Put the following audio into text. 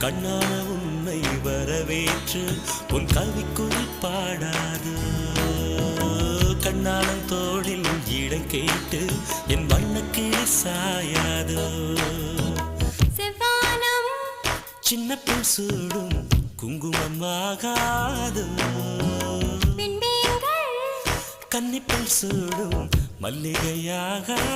கண்ணான உன்னை வரவேற்று உன் கவிக்குள் பாடாது கண்ணாளம் தோளில் இடை கேட்டு என் வண்ணக்கிளி சாயாது செவ்வானம் சின்ன பெண் சூடும் குங்குமம் ஆகாது விண்மீன்கள் கன்னிப்பெண் சூடும் மல்லிகையாகாது